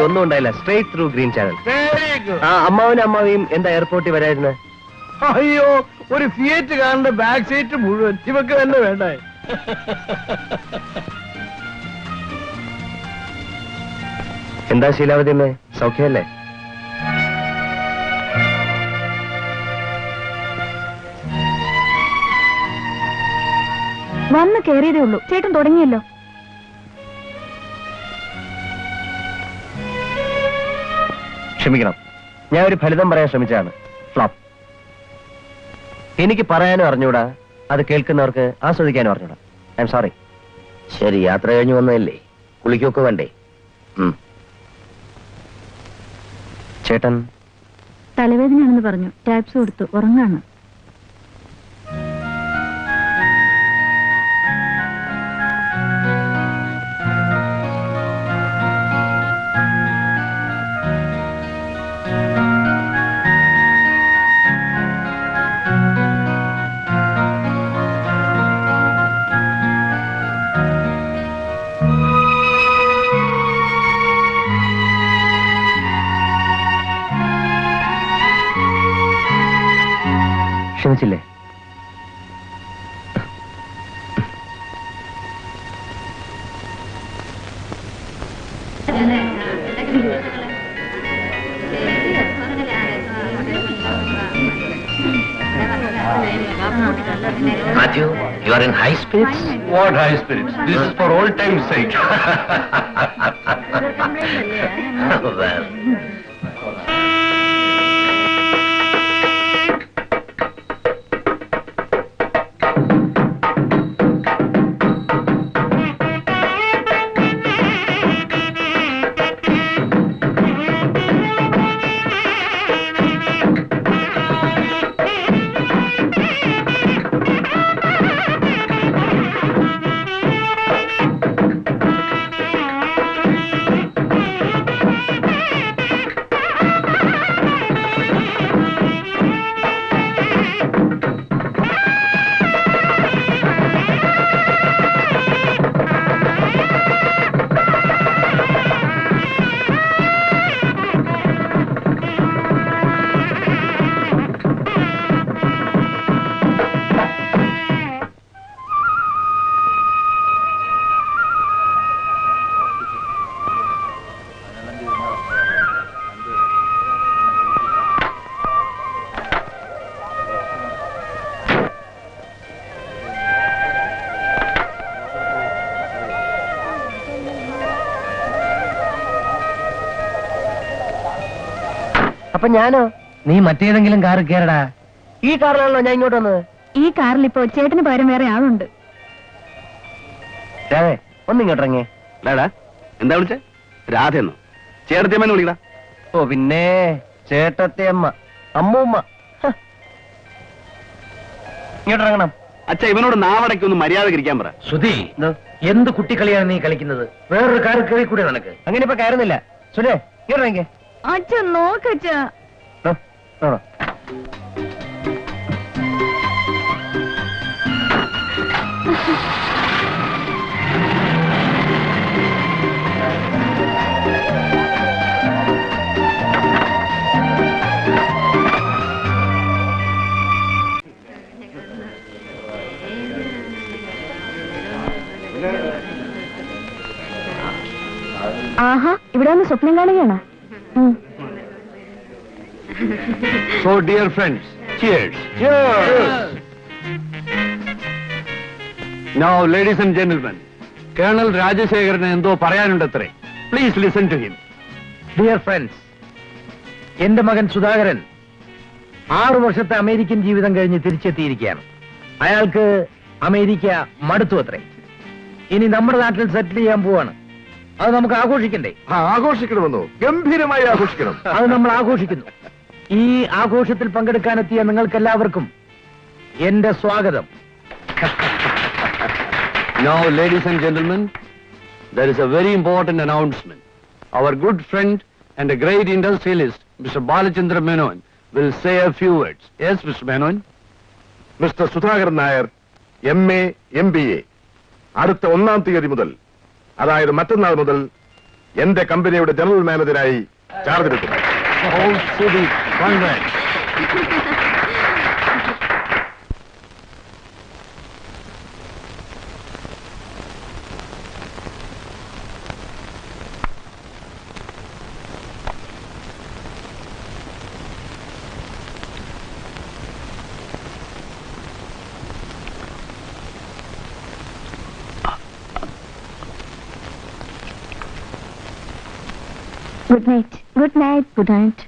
ഒന്നും ഉണ്ടായില്ല. Straight through green channel. അമ്മാവനും അമ്മാവിയും എന്താ എയർപോർട്ടിൽ വരായിരുന്നത്? അയ്യോ, ഒരു ഫിയറ്റ് കാറിന്റെ ബാക്ക് സീറ്റ് മുഴുവൻ ഇവക്ക് തന്നെ വേണ്ടേ. എന്താ ശീലാവതിയമ്മേ, സൗഖ്യമല്ലേ? വന്ന് കയറിയതേ ഉള്ളൂ, ചേട്ടൻ തുടങ്ങിയല്ലോ. ക്ഷമിക്കണം, ഞാൻ ഒരു ഫലിതം പറയാൻ ശ്രമിച്ചതാണ്. ഫ്ലോപ്പ്. എനിക്ക് പറയാനും അറിഞ്ഞൂടാ, അത് കേൾക്കുന്നവർക്ക് ആസ്വദിക്കാനും അറിഞ്ഞൂടാ. I am sorry. ശരി, യാത്ര കഴിഞ്ഞു വന്നതല്ലേ, കുളിക്കൊക്കെ വേണ്ടേ? ചേട്ടൻ തലവേദനയാണെന്ന് പറഞ്ഞു, ടാബ്സ് കൊടുത്തു, ഉറങ്ങാണ്. ക്ഷമിച്ചില്ലേ? Matthew, you are in high spirits? What high spirits? This is for old time's sake. Well. അപ്പൊ ഞാനോ? നീ മറ്റേതെങ്കിലും കാറ് കയറടാ. ഈ കാറിലാണല്ലോ ഞാൻ ഇങ്ങോട്ട് വന്നത്. ഈ കാറിൽ ഇപ്പോ ചേട്ടന് പകരം വേറെ ആളുണ്ട്. രാധേ, ഒന്നിങ്ങോട്ട് ഇറങ്ങിയേ. എന്താ വിളിച്ചേ? രാധയെന്നോ? ചേട്ടത്തിയമ്മനെ വിളിക്കടാ. ഓ പിന്നെ, ചേട്ടത്തിയമ്മ, അമ്മൂമ്മ. ഇങ്ങോട്ട് ഇറങ്ങണം. അച്ഛ, ഇവനോട് നാവടക്കൊന്ന് മര്യാദ ഇരിക്കാൻ പറ. സുധി, എന്ത് കുട്ടിക്കളിയാണ് നീ കളിക്കുന്നത്? വേറൊരു കാർ കയറി കൂടെ നിനക്ക്? അങ്ങനെ ഇപ്പൊ കയറുന്നില്ല. സുരേ, ഇങ്ങോട്ട് ഇറങ്ങിയേ. അച്ഛൻ നോക്കച്ച. ആഹാ, ഇവിടെ ഒന്ന് സ്വപ്നം കാണുകയാണ്. So dear friends, cheers. Cheers. Now ladies and gentlemen, Colonel Rajasekharan എന്തോ പറയാനുണ്ടത്രേ. Please listen to him. Dear friends, എന്റെ മകൻ സുധാകരൻ 6 വർഷത്തെ അമേരിക്കൻ ജീവിതം കഴിഞ്ഞ് തിരിച്ചെത്തിയിരിക്കുകയാണ്. അയാൾക്ക് അമേരിക്ക മടുത്തു അത്രേ. ഇനി നമ്മുടെ നാട്ടിൽ സെറ്റിൽ ചെയ്യാൻ പോവാണ്. അത് നമുക്ക് ആഘോഷിക്കണ്ടേ? ആഘോഷിക്കണമെന്നോ? ഗംഭീരമായി ആഘോഷിക്കണം. അത് നമ്മൾ ആഘോഷിക്കുന്നു. ഈ ആഘോഷത്തിൽ പങ്കെടുക്കാനെത്തിയ നിങ്ങൾക്കെല്ലാവർക്കും എന്റെ സ്വാഗതം. Now ladies and gentlemen, there is a very important announcement. Our good friend and a great industrialist, Mr. Balachandra Menon, will say a few words. Yes, Mr. Menon? Mister Sudhakaran Nair MA MBA അടുത്ത 1-ാം തീയതി മുതൽ, അതായത് മറ്റന്നാൾ മുതൽ എന്റെ കമ്പനിയുടെ general മാനേജരായി charge എടുക്കും. Good night. Good night. Good night.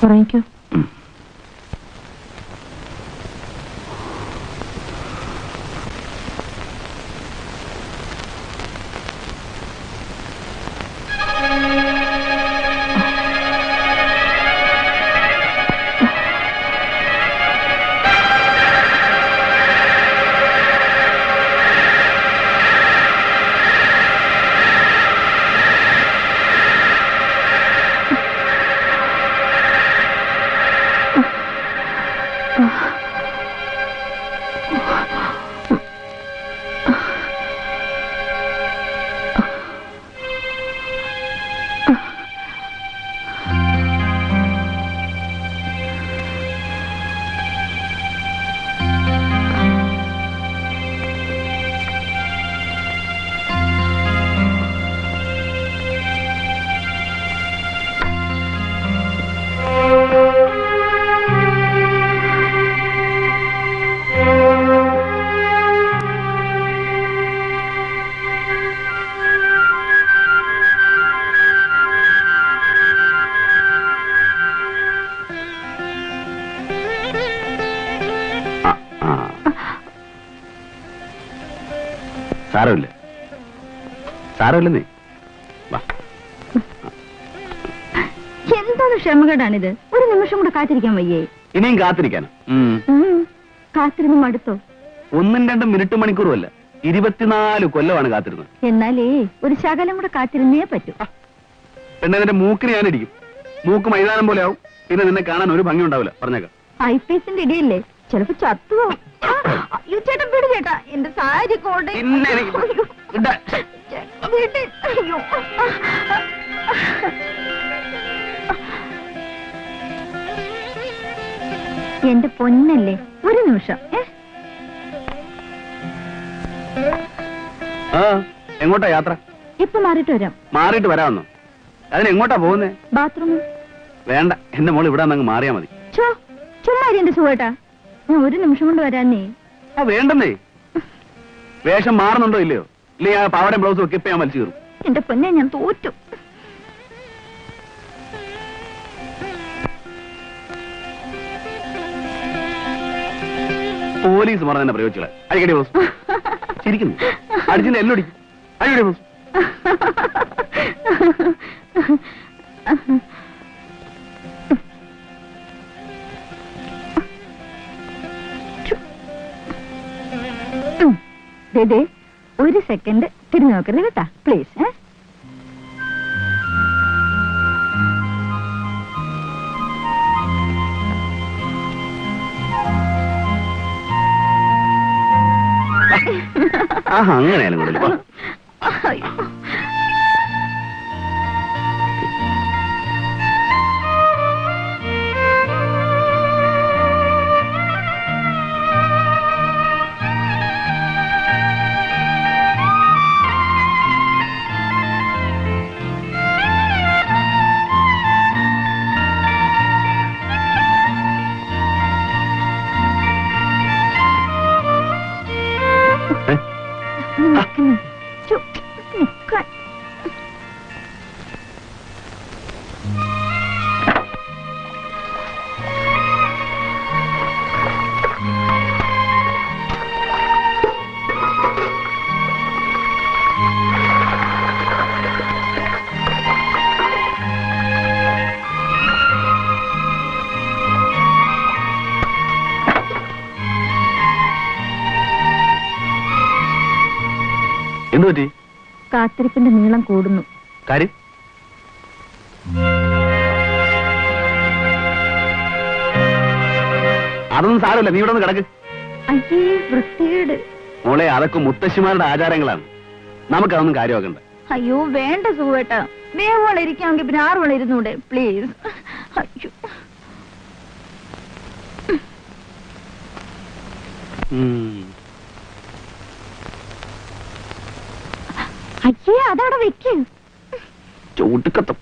ഉറങ്ങിക്കോ. സാരമില്ല, സാരമില്ലെന്നേ. എന്താണ് ക്ഷമകേടാണിത്? ഒരു നിമിഷം കൂടെ കാത്തിരിക്കാൻ വയ്യേ? ഇനിയും കാത്തിരിക്കാനോ? കാത്തിരുന്ന് മടുത്തോ? 1-2 മിനിറ്റ് മണിക്കൂറും അല്ല, 24 കൊല്ലമാണ് കാത്തിരുന്നത്. എന്നാലേ ഒരു ശകലം കൂടെ കാത്തിരുന്നേ പറ്റൂ. പിന്നെ നിന്റെ മൂക്കിന് ഞാനിടിക്കും. മൂക്ക് മൈതാനം പോലെ ആവും. പിന്നെ നിന്നെ കാണാൻ ഒരു ഭംഗി ഉണ്ടാവില്ല, പറഞ്ഞേക്കാം. ഐപിഎസിന്റെ ഇടിയല്ലേ, ചിലപ്പോ ചത്തുവോ? ചേട്ടാ വിട് ചേട്ടാ, എന്റെ സാരി കോട്ടെ. എന്റെ പൊന്നല്ലേ, ഒരു നിമിഷം. എങ്ങോട്ടാ യാത്ര? ഇപ്പൊ മാറിയിട്ട് വരാം. മാറിയിട്ട് വരാമെന്നോ? അതിനെങ്ങോട്ടാ പോകുന്നേ? ബാത്റൂമിൽ. വേണ്ട, എന്റെ മോൾ ഇവിടെ അങ്ങ് മാറിയാ മതി. ചുമ്മാ എന്റെ സുഖേട്ടാ, ഞാൻ ഒരു നിമിഷം കൊണ്ട് വരാന്നേ. വേണ്ടെന്നേ. വേഷം മാറുന്നുണ്ടോ ഇല്ലയോ? ഇല്ലേ ആ പാവട ബ്ലൗസും ഒക്കെ ഇപ്പൊ ഞാൻ വലിച്ചു കയറും. എന്റെ പൊന്നെ, ഞാൻ തോറ്റു. പോലീസ് മറന്ന് തന്നെ പ്രയോഗിച്ചോളെ. അടിക്കടി ബ്ലൗസ്. ചിരിക്കുന്നു. അടിച്ചില്ല എല്ലാം അടിക്കും. അടിക്കടി ബ്ലൗസ്. ഒരു സെക്കൻഡ് തിരിഞ്ഞു നോക്കരുത് കേട്ടാ, പ്ലീസ്. അങ്ങനെയാലും കൂടുതൽ എന്തു പറ്റി? കാത്തിരിപ്പിന്റെ നീളം കൂടുന്നു. കാര്യം? അതൊന്നും സാരമില്ല, നീ ഇവിടെ ഒന്ന് കിടക്ക്. അയ്യേ വൃത്തികേട്. മോളെ, അതൊക്കെ മുത്തശ്ശിമാരുടെ ആചാരങ്ങളാണ്, നമുക്കതൊന്നും കാര്യമാക്കണ്ട. അയ്യോ വേണ്ട സുഖേട്ടാ, വേവോളം ഇരിക്കാമെങ്കിൽ പിന്നെ 6 വളം ഇരുന്നൂടെ പ്ലീസ്. അയ്യോ അയ്യേ അതവിടെ വെക്ക്. ചൂട്ടുക്കത്തും